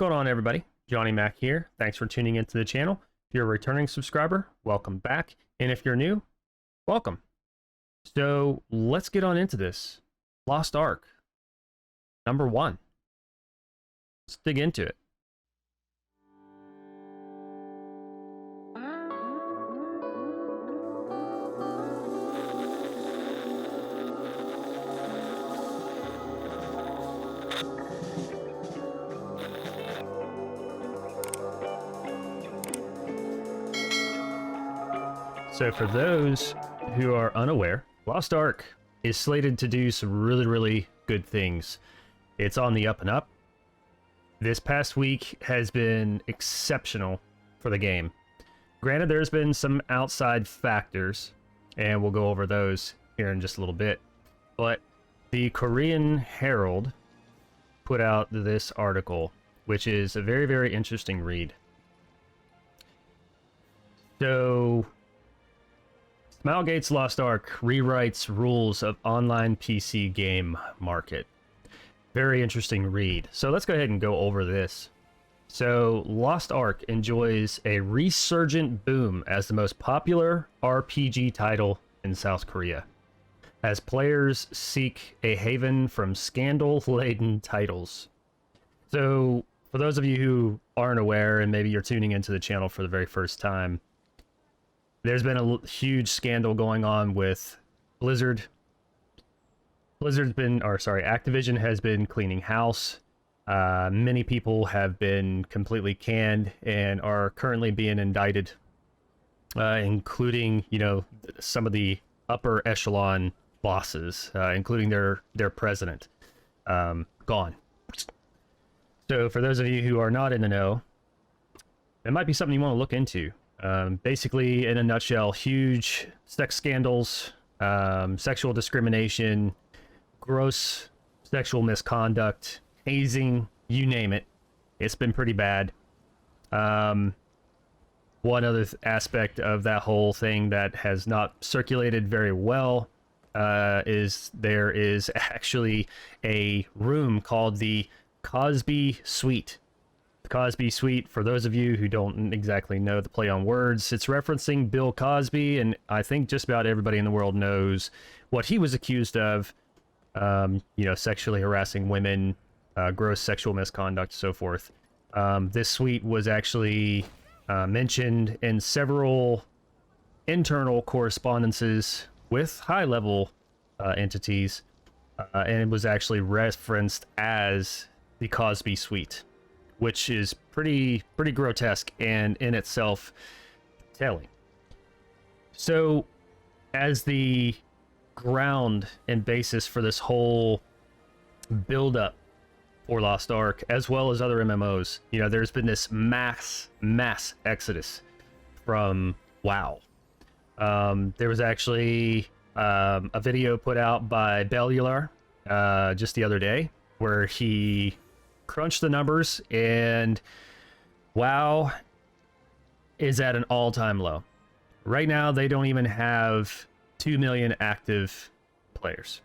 going on, everybody? Johnny Mac here. Thanks for tuning into the channel. If you're a returning subscriber, welcome back. And if you're new, welcome. So let's get on into this. Lost Ark, number 1. Let's dig into it. So for those who are unaware, Lost Ark is slated to do some really good things. It's on the up and up. This past week has been exceptional for the game. Granted, there's been some outside factors, and we'll go over those here in just a little bit. But the Korean Herald put out this article, which is a very interesting read. So Smilegate's Lost Ark rewrites rules of online PC game market. Very interesting read. So let's go ahead and go over this. So Lost Ark enjoys a resurgent boom as the most popular RPG title in South Korea, as players seek a haven from scandal-laden titles. So for those of you who aren't aware, and maybe you're tuning into the channel for the very first time, there's been a huge scandal going on with Blizzard. Activision has been cleaning house. Many people have been completely canned and are currently being indicted, including, some of the upper echelon bosses, including their president, gone. So for those of you who are not in the know, it might be something you want to look into. Basically, in a nutshell, huge sex scandals, sexual discrimination, gross sexual misconduct, hazing, you name it. It's been pretty bad. One other aspect of that whole thing that has not circulated very well is there is actually a room called the Cosby Suite. The Cosby Suite, for those of you who don't exactly know the play on words, it's referencing Bill Cosby, and I think just about everybody in the world knows what he was accused of, sexually harassing women, gross sexual misconduct, so forth. This suite was actually mentioned in several internal correspondences with high-level entities, and it was actually referenced as the Cosby Suite, which is pretty grotesque and in itself telling. So as the ground and basis for this whole build-up for Lost Ark, as well as other MMOs, there's been this mass exodus from WoW. There was actually a video put out by Bellular just the other day where he crunched the numbers, and WoW is at an all-time low. Right now, they don't even have 2 million active players.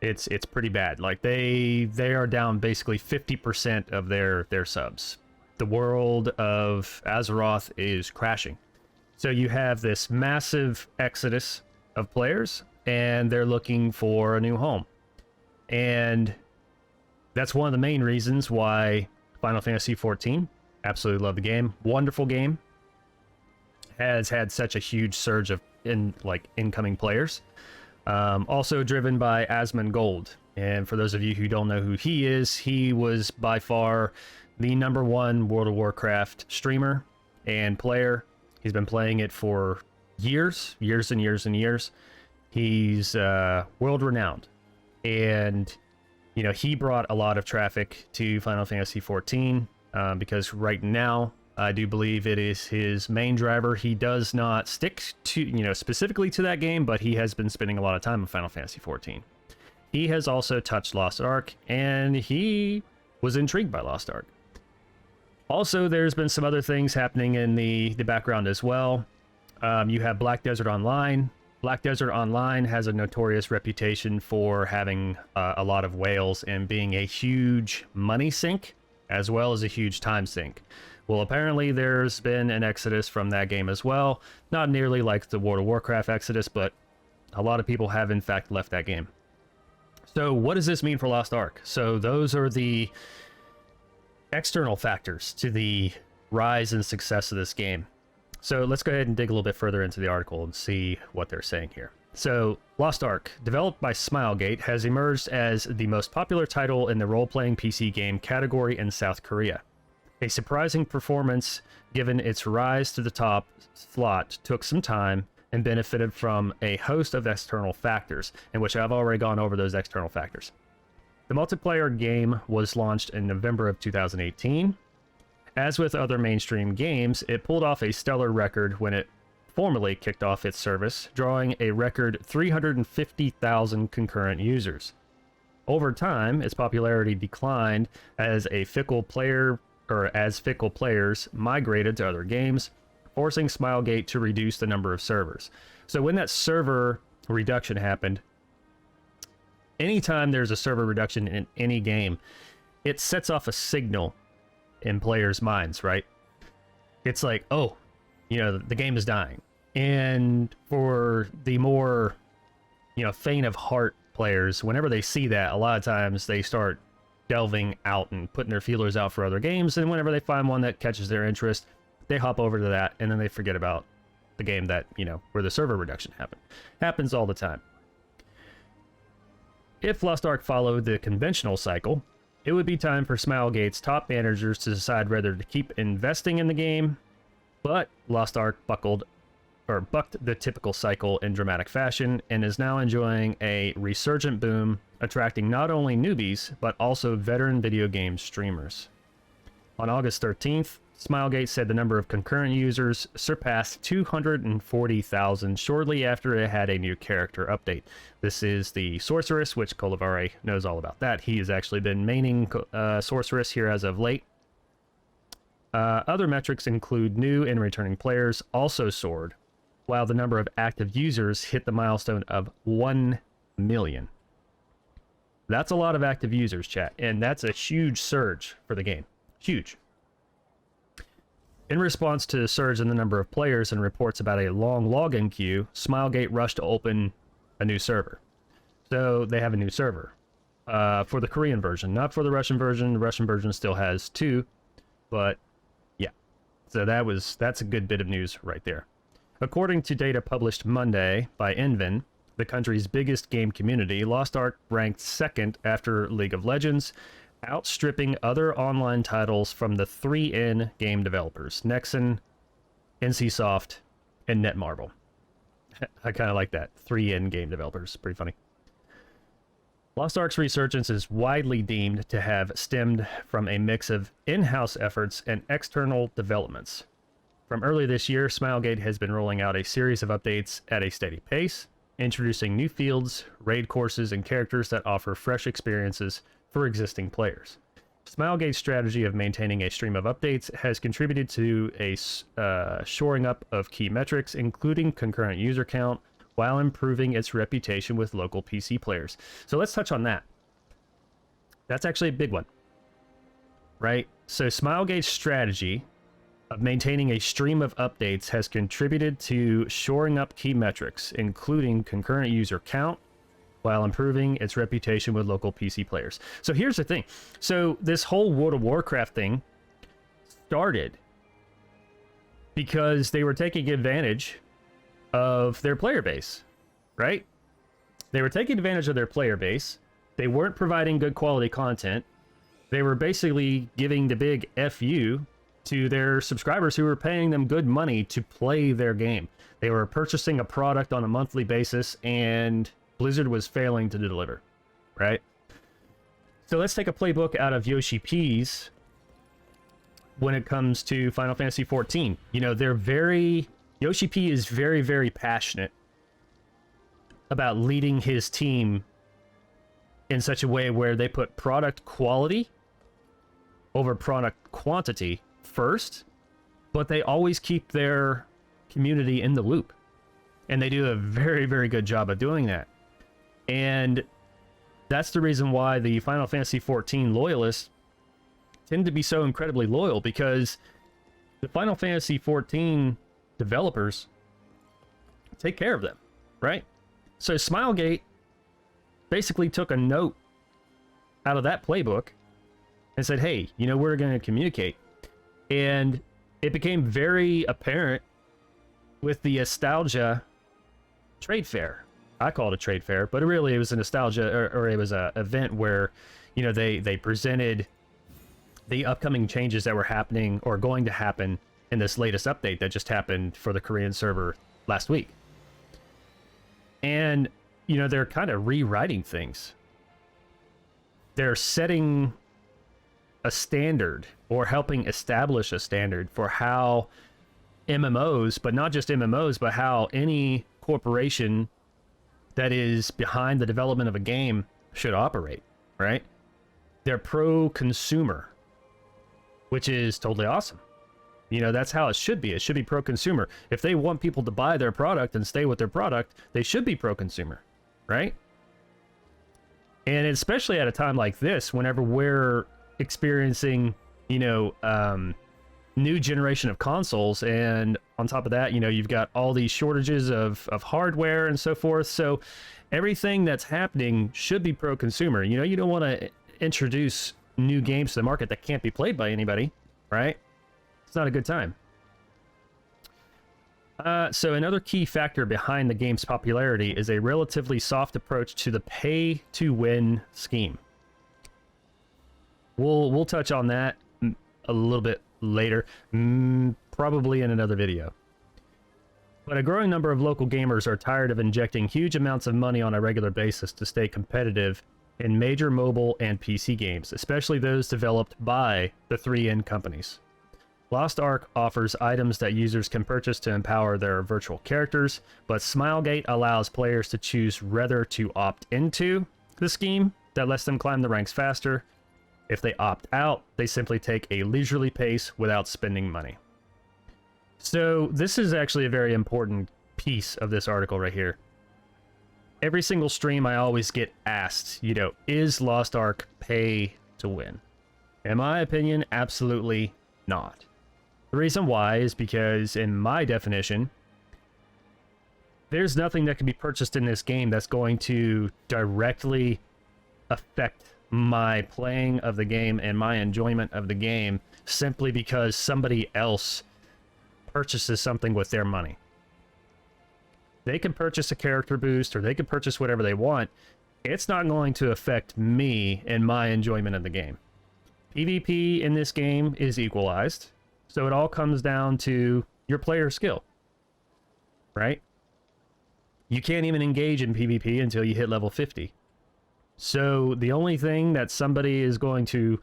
It's pretty bad. Like they are down basically 50% of their subs. The world of Azeroth is crashing. So you have this massive exodus of players, and they're looking for a new home. And that's one of the main reasons why Final Fantasy XIV, absolutely love the game, wonderful game, has had such a huge surge of incoming players. Also driven by Asmongold. And for those of you who don't know who he is, he was by far the #1 World of Warcraft streamer and player. He's been playing it for years and years. He's world renowned. And he brought a lot of traffic to Final Fantasy XIV because right now, I do believe it is his main driver. He does not stick to, specifically to that game, but he has been spending a lot of time in Final Fantasy XIV. He has also touched Lost Ark, and he was intrigued by Lost Ark. Also, there's been some other things happening in the background as well. You have Black Desert Online. Black Desert Online has a notorious reputation for having a lot of whales and being a huge money sink as well as a huge time sink. Well, apparently there's been an exodus from that game as well. Not nearly like the World of Warcraft exodus, but a lot of people have in fact left that game. So what does this mean for Lost Ark? So those are the external factors to the rise and success of this game. So let's go ahead and dig a little bit further into the article and see what they're saying here. So Lost Ark, developed by Smilegate, has emerged as the most popular title in the role-playing PC game category in South Korea. A surprising performance given its rise to the top slot took some time and benefited from a host of external factors, in which I've already gone over those external factors. The multiplayer game was launched in November of 2018. As with other mainstream games, it pulled off a stellar record when it formally kicked off its service, drawing a record 350,000 concurrent users. Over time, its popularity declined as fickle players migrated to other games, forcing Smilegate to reduce the number of servers. So when that server reduction happened, anytime there's a server reduction in any game, it sets off a signal in players' minds, right? It's like, oh, the game is dying. And for the more, faint of heart players, whenever they see that, a lot of times they start delving out and putting their feelers out for other games. And whenever they find one that catches their interest, they hop over to that, and then they forget about the game that, where the server reduction happened. Happens all the time. If Lost Ark followed the conventional cycle, it would be time for Smilegate's top managers to decide whether to keep investing in the game, but Lost Ark bucked the typical cycle in dramatic fashion and is now enjoying a resurgent boom, attracting not only newbies, but also veteran video game streamers. On August 13th, Smilegate said the number of concurrent users surpassed 240,000 shortly after it had a new character update. This is the Sorceress, which Kolivare knows all about that. He has actually been maining Sorceress here as of late. Other metrics include new and returning players also soared, while the number of active users hit the milestone of 1 million. That's a lot of active users, chat, and that's a huge surge for the game. Huge. In response to the surge in the number of players and reports about a long login queue, Smilegate rushed to open a new server. So they have a new server for the Korean version, not for the Russian version. The Russian version still has 2, but yeah. So that's a good bit of news right there. According to data published Monday by Envin, the country's biggest game community, Lost Ark ranked second after League of Legends, outstripping other online titles from the 3N game developers, Nexon, NCSoft, and Netmarble. I kind of like that. 3N game developers. Pretty funny. Lost Ark's resurgence is widely deemed to have stemmed from a mix of in-house efforts and external developments. From early this year, Smilegate has been rolling out a series of updates at a steady pace, introducing new fields, raid courses, and characters that offer fresh experiences for existing players. Smilegate's strategy of maintaining a stream of updates has contributed to a shoring up of key metrics, including concurrent user count, while improving its reputation with local PC players. So let's touch on that. That's actually a big one, right? So Smilegate's strategy of maintaining a stream of updates has contributed to shoring up key metrics, including concurrent user count, while improving its reputation with local PC players. So here's the thing. So this whole World of Warcraft thing started because they were taking advantage of their player base, right? They were taking advantage of their player base. They weren't providing good quality content. They were basically giving the big FU to their subscribers who were paying them good money to play their game. They were purchasing a product on a monthly basis, and Blizzard was failing to deliver, right? So let's take a playbook out of Yoshi P's when it comes to Final Fantasy XIV. Yoshi P is very, very passionate about leading his team in such a way where they put product quality over product quantity first, but they always keep their community in the loop. And they do a very, very good job of doing that. And that's the reason why the Final Fantasy XIV loyalists tend to be so incredibly loyal because the Final Fantasy XIV developers take care of them, right? So Smilegate basically took a note out of that playbook and said, hey, you know, we're going to communicate. And it became very apparent with the Nostalgia trade fair. I call it a trade fair, but it was a Nostalgia, or it was a event where, you know, they presented the upcoming changes that were happening or going to happen in this latest update that just happened for the Korean server last week. And, you know, they're kind of rewriting things. They're setting a standard or helping establish a standard for how MMOs, but not just MMOs, but how any corporation that is behind the development of a game should operate, right? They're pro-consumer, which is totally awesome. You know, that's how it should be. It should be pro-consumer. If they want people to buy their product and stay with their product, they should be pro-consumer, right? And especially at a time like this, whenever we're experiencing, you know, new generation of consoles, and on top of that, you know, you've got all these shortages of hardware and so forth. So everything that's happening should be pro-consumer. You know, you don't want to introduce new games to the market that can't be played by anybody, right? It's not a good time. So another key factor behind the game's popularity is a relatively soft approach to the pay-to-win scheme. We'll touch on that a little bit later, probably in another video. But a growing number of local gamers are tired of injecting huge amounts of money on a regular basis to stay competitive in major mobile and PC games, especially those developed by the 3N companies. Lost Ark offers items that users can purchase to empower their virtual characters, but Smilegate allows players to choose whether to opt into the scheme that lets them climb the ranks faster. If they opt out, they simply take a leisurely pace without spending money. So this is actually a very important piece of this article right here. Every single stream I always get asked, you know, is Lost Ark pay to win? In my opinion, absolutely not. The reason why is because, in my definition, there's nothing that can be purchased in this game that's going to directly affect my playing of the game and my enjoyment of the game simply because somebody else purchases something with their money. They can purchase a character boost, or they can purchase whatever they want. It's not going to affect me and my enjoyment of the game. PvP in this game is equalized, so it all comes down to your player skill, right? You can't even engage in PvP until you hit level 50. So the only thing that somebody is going to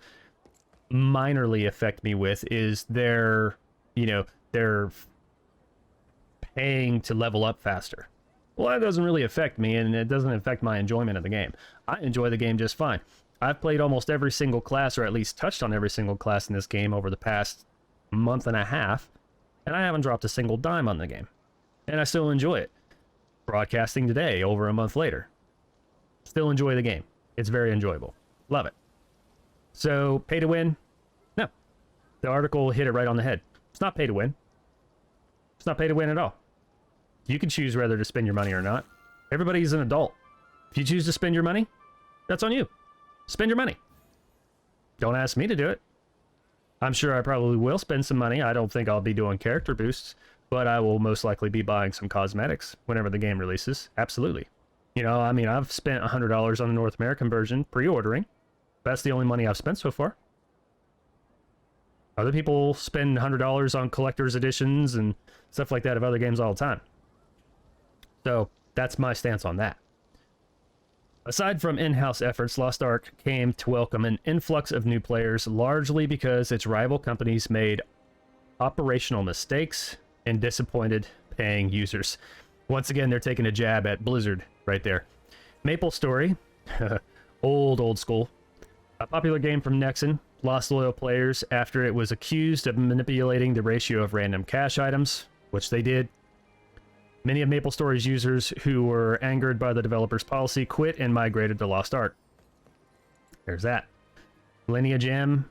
minorly affect me with is their, you know, their paying to level up faster. Well, that doesn't really affect me, and it doesn't affect my enjoyment of the game. I enjoy the game just fine. I've played almost every single class, or at least touched on every single class in this game over the past month and a half, and I haven't dropped a single dime on the game. And I still enjoy it. Broadcasting today, over a month later. Still enjoy the game. It's very enjoyable. Love it. So, pay to win? No. The article hit it right on the head. It's not pay to win. It's not pay to win at all. You can choose whether to spend your money or not. Everybody's an adult. If you choose to spend your money, that's on you. Spend your money. Don't ask me to do it. I'm sure I probably will spend some money. I don't think I'll be doing character boosts, but I will most likely be buying some cosmetics whenever the game releases. Absolutely. You know, I mean, I've spent $100 on the North American version pre-ordering. That's the only money I've spent so far. Other people spend $100 on collector's editions and stuff like that of other games all the time. So that's my stance on that. Aside from in-house efforts, Lost Ark came to welcome an influx of new players, largely because its rival companies made operational mistakes and disappointed paying users. Once again, they're taking a jab at Blizzard right there. MapleStory, old school. A popular game from Nexon lost loyal players after it was accused of manipulating the ratio of random cash items, which they did. Many of MapleStory's users who were angered by the developer's policy quit and migrated to Lost Ark. There's that. Millennia Gem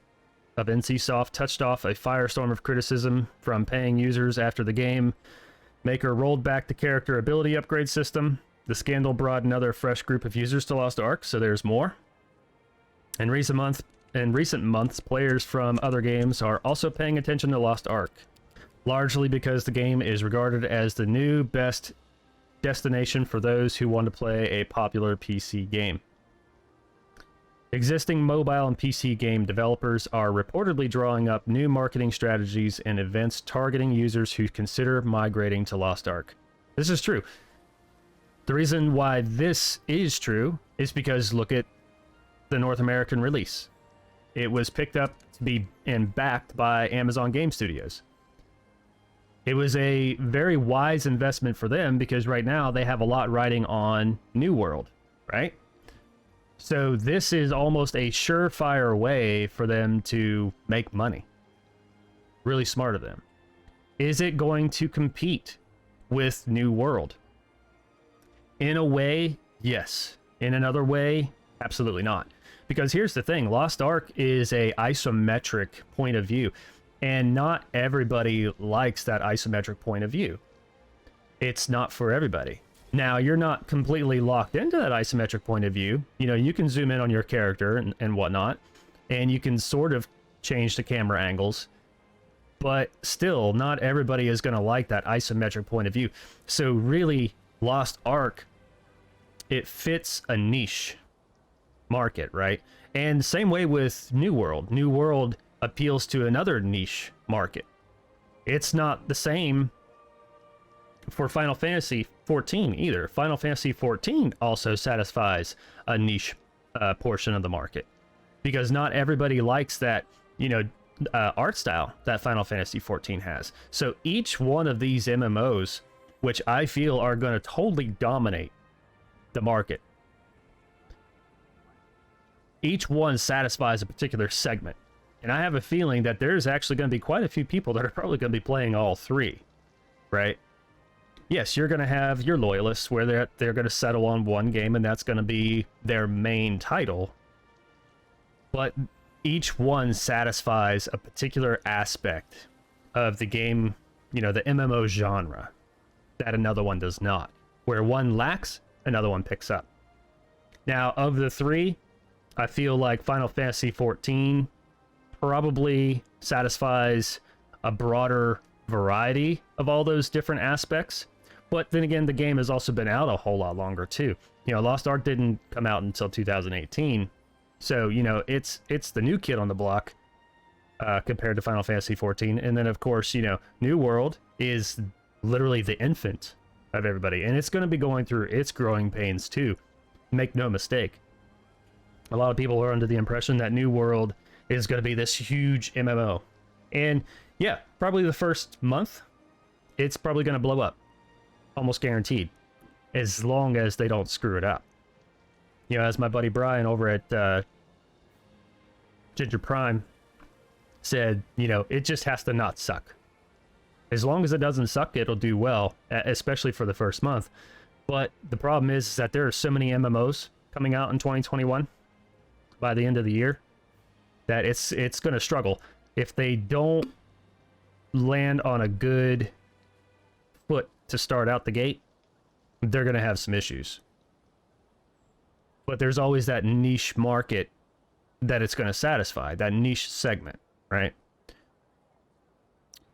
of NCSoft touched off a firestorm of criticism from paying users after the game maker rolled back the character ability upgrade system. The scandal brought another fresh group of users to Lost Ark, so there's more. In recent months, players from other games are also paying attention to Lost Ark, largely because the game is regarded as the new best destination for those who want to play a popular PC game. Existing mobile and PC game developers are reportedly drawing up new marketing strategies and events targeting users who consider migrating to Lost Ark. This is true. The reason why this is true is because look at the North American release. It was picked up to be and backed by Amazon Game Studios. It was a very wise investment for them because right now they have a lot riding on New World, right? So this is almost a surefire way for them to make money. Really smart of them. Is it going to compete with New World? In a way, yes. In another way, absolutely not. Because here's the thing, Lost Ark is a isometric point of view, and not everybody likes that isometric point of view. It's not for everybody. Now, you're not completely locked into that isometric point of view. You know, you can zoom in on your character and whatnot, and you can sort of change the camera angles, but still, not everybody is going to like that isometric point of view. So really, Lost Ark, it fits a niche market, right? And same way with New World. New World appeals to another niche market. It's not the same for Final Fantasy XIV either. Final Fantasy XIV also satisfies a niche portion of the market because not everybody likes that, you know, art style that Final Fantasy XIV has. So each one of these MMOs, which I feel are going to totally dominate the market, each one satisfies a particular segment. And I have a feeling that there's actually going to be quite a few people that are probably going to be playing all three, right? Yes, you're going to have your loyalists where they're going to settle on one game and that's going to be their main title. But each one satisfies a particular aspect of the game, you know, the MMO genre, that another one does not. Where one lacks, another one picks up. Now, of the three, I feel like Final Fantasy XIV probably satisfies a broader variety of all those different aspects. But then again, the game has also been out a whole lot longer too. You know, Lost Ark didn't come out until 2018. So, you know, it's the new kid on the block compared to Final Fantasy XIV. And then, of course, you know, New World is literally the infant of everybody. And it's going to be going through its growing pains too. Make no mistake. A lot of people are under the impression that New World is going to be this huge MMO. And yeah, probably the first month, it's probably going to blow up. Almost guaranteed. As long as they don't screw it up. You know, as my buddy Brian over at Ginger Prime said, you know, it just has to not suck. As long as it doesn't suck, it'll do well, especially for the first month. But the problem is that there are so many MMOs coming out in 2021 by the end of the year that it's going to struggle. If they don't land on a good foot to start out the gate, they're going to have some issues. But there's always that niche market that it's going to satisfy, that niche segment, right?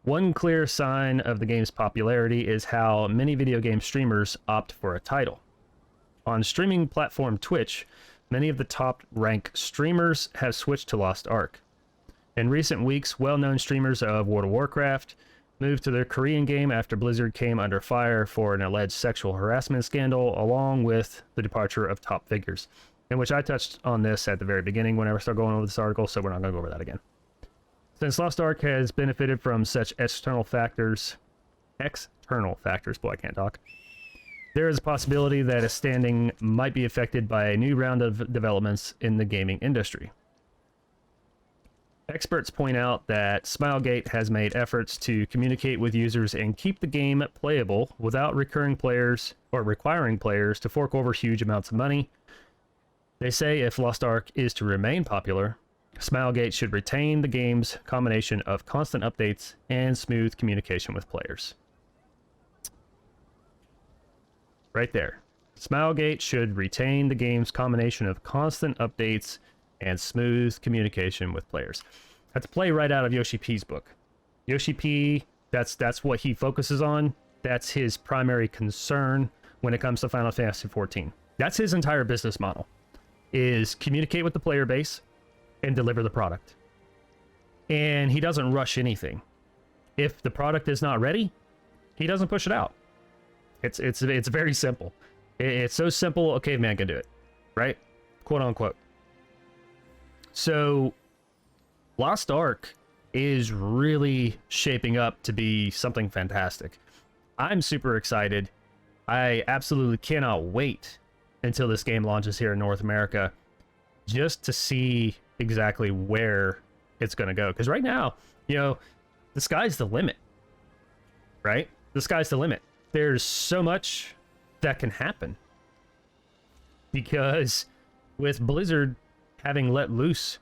One clear sign of the game's popularity is how many video game streamers opt for a title. On streaming platform Twitch, many of the top-ranked streamers have switched to Lost Ark. In recent weeks, well-known streamers of World of Warcraft moved to their Korean game after Blizzard came under fire for an alleged sexual harassment scandal, along with the departure of top figures. In which I touched on this at the very beginning whenever I started going over this article, so we're not going to go over that again. Since Lost Ark has benefited from such external factors, boy, I can't talk. There is a possibility that its standing might be affected by a new round of developments in the gaming industry. Experts point out that Smilegate has made efforts to communicate with users and keep the game playable without requiring players to fork over huge amounts of money. They say if Lost Ark is to remain popular, Smilegate should retain the game's combination of constant updates and smooth communication with players. Right there. Smilegate should retain the game's combination of constant updates and smooth communication with players. That's a play right out of Yoshi P's book. Yoshi P, that's what he focuses on. That's his primary concern when it comes to Final Fantasy XIV. That's his entire business model, is communicate with the player base and deliver the product. And he doesn't rush anything. If the product is not ready, he doesn't push it out. It's very simple. It's so simple, a caveman can do it, right? Quote unquote. So Lost Ark is really shaping up to be something fantastic. I'm super excited. I absolutely cannot wait until this game launches here in North America, just to see exactly where it's going to go. Because right now, you know, the sky's the limit, right? The sky's the limit. There's so much that can happen. Because with Blizzard having let loose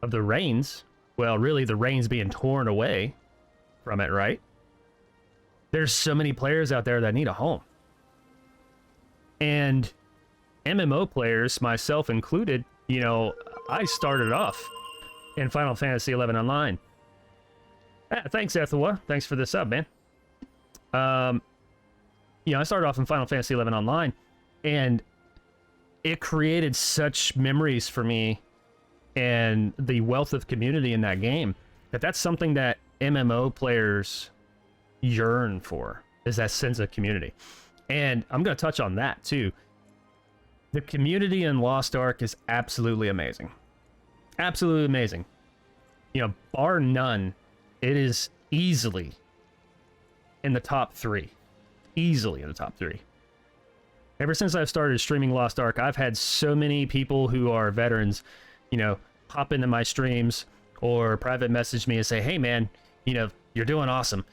of the reins, well, really the reins being torn away from it, right? There's so many players out there that need a home. And MMO players, myself included, you know, I started off in Final Fantasy XI Online. Thanks, Ethelwa. Thanks for the sub, man. You know, I started off in Final Fantasy XI Online, and it created such memories for me and the wealth of community in that game that's something that MMO players yearn for, is that sense of community. And I'm going to touch on that too. The community in Lost Ark is absolutely amazing. Absolutely amazing. You know, bar none, it is easily in the top 3. Easily in the top 3. Ever since I've started streaming Lost Ark, I've had so many people who are veterans, you know, hop into my streams or private message me and say, hey man, you know, you're doing awesome.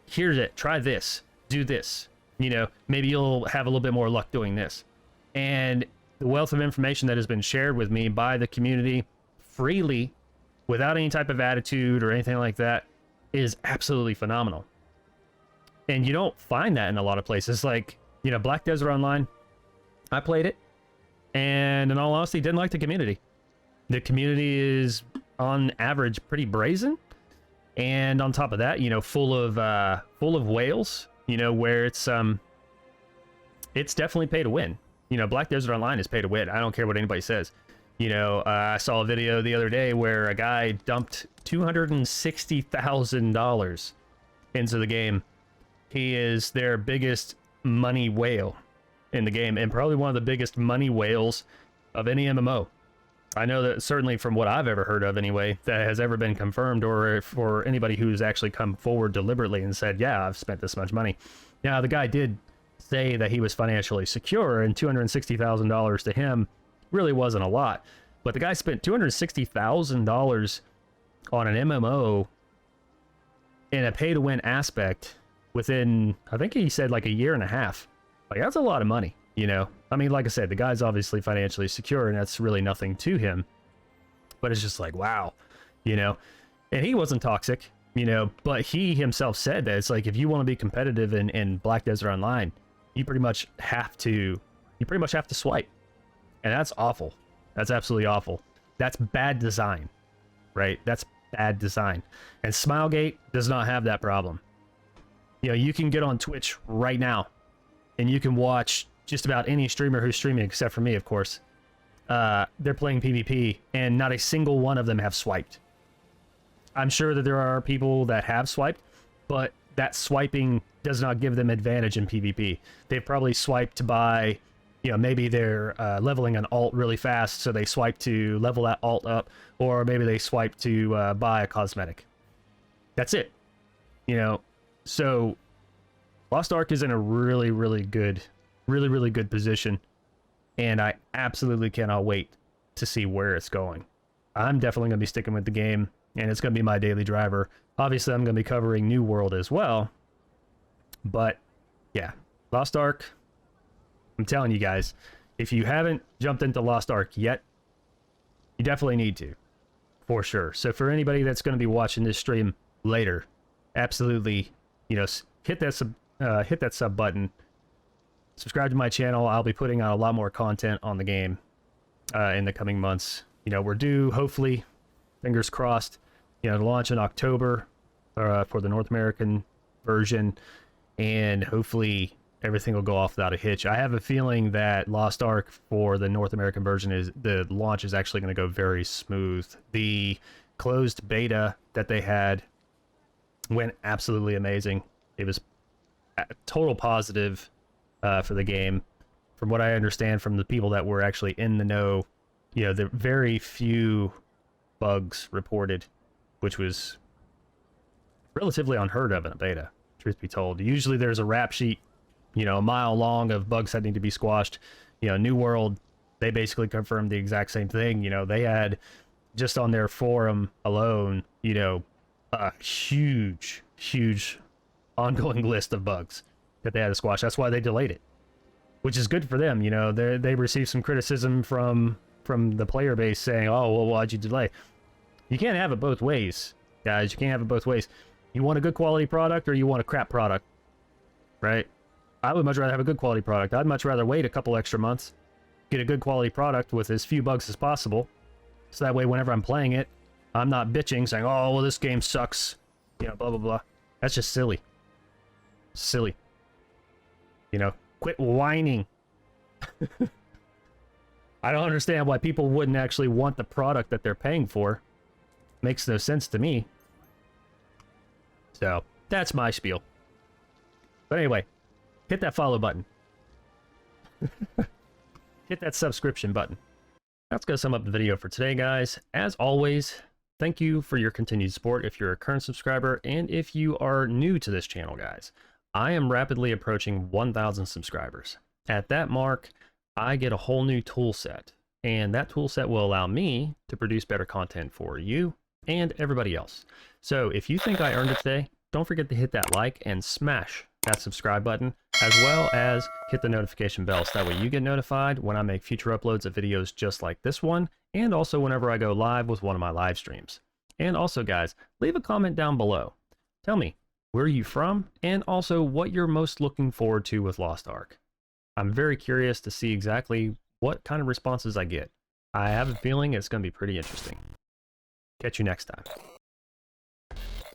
Here's it. Try this. Do this. You know, maybe you'll have a little bit more luck doing this. And the wealth of information that has been shared with me by the community freely, without any type of attitude or anything like that, is absolutely phenomenal. And you don't find that in a lot of places. Like, you know, Black Desert Online, I played it, and in all honesty, didn't like the community. The community is, on average, pretty brazen. And on top of that, you know, full of whales, you know, where it's definitely pay to win. You know, Black Desert Online is pay to win. I don't care what anybody says. You know, I saw a video the other day where a guy dumped $260,000 into the game. He is their biggest money whale in the game, and probably one of the biggest money whales of any MMO. I know that certainly from what I've ever heard of anyway, that has ever been confirmed, or for anybody who's actually come forward deliberately and said, yeah, I've spent this much money. Now, the guy did say that he was financially secure, and $260,000 to him really wasn't a lot. But the guy spent $260,000 on an MMO in a pay-to-win aspect within, I think he said, like a year and a half. Like, that's a lot of money, you know? I mean, like I said, the guy's obviously financially secure, and that's really nothing to him. But it's just like, wow, you know? And he wasn't toxic, you know, but he himself said that it's like, if you want to be competitive in Black Desert Online, you pretty much have to swipe. And that's awful. That's absolutely awful. That's bad design, right? That's bad design. And Smilegate does not have that problem. You know, you can get on Twitch right now, and you can watch just about any streamer who's streaming, except for me, of course. They're playing PvP, and not a single one of them have swiped. I'm sure that there are people that have swiped, but that swiping does not give them advantage in PvP. They've probably swiped by, you know, maybe they're leveling an alt really fast, so they swipe to level that alt up, or maybe they swipe to buy a cosmetic. That's it. You know, so Lost Ark is in a really, really good position, and I absolutely cannot wait to see where it's going. I'm definitely going to be sticking with the game, and it's going to be my daily driver. Obviously, I'm going to be covering New World as well, but yeah, Lost Ark, I'm telling you guys, if you haven't jumped into Lost Ark yet, you definitely need to. for sure. So for anybody that's going to be watching this stream later, absolutely, you know, hit that sub button. Subscribe to my channel. I'll be putting out a lot more content on the game in the coming months. You know, we're due, hopefully, fingers crossed, you know, to launch in October for the North American version, and hopefully everything will go off without a hitch. I have a feeling that Lost Ark for the North American version the launch is actually going to go very smooth. The closed beta that they had went absolutely amazing. It was a total positive for the game. From what I understand from the people that were actually in the know, you know, there are very few bugs reported, which was relatively unheard of in a beta, truth be told. Usually there's a rap sheet, you know, a mile long of bugs that need to be squashed. You know, New World, they basically confirmed the exact same thing. You know, they had, just on their forum alone, you know, a huge ongoing list of bugs that they had to squash. That's why they delayed it, which is good for them. You know, they received some criticism from the player base saying, oh, well, why'd you delay? You can't have it both ways, guys. You can't have it both ways. You want a good quality product or you want a crap product, right? I would much rather have a good quality product. I'd much rather wait a couple extra months, get a good quality product with as few bugs as possible, so that way whenever I'm playing it, I'm not bitching saying, oh, well, this game sucks, you know, blah, blah, blah. That's just silly. Silly. You know, quit whining. I don't understand why people wouldn't actually want the product that they're paying for. Makes no sense to me. So, that's my spiel. But anyway, hit that follow button. Hit that subscription button. That's going to sum up the video for today, guys. As always, thank you for your continued support if you're a current subscriber, and if you are new to this channel, guys. I am rapidly approaching 1,000 subscribers. At that mark, I get a whole new tool set, and that tool set will allow me to produce better content for you and everybody else. So if you think I earned it today, don't forget to hit that like and smash that subscribe button, as well as hit the notification bell, so that way you get notified when I make future uploads of videos just like this one, and also whenever I go live with one of my live streams. And also, guys, leave a comment down below. Tell me, where are you from, and also what you're most looking forward to with Lost Ark. I'm very curious to see exactly what kind of responses I get. I have a feeling it's going to be pretty interesting. Catch you next time.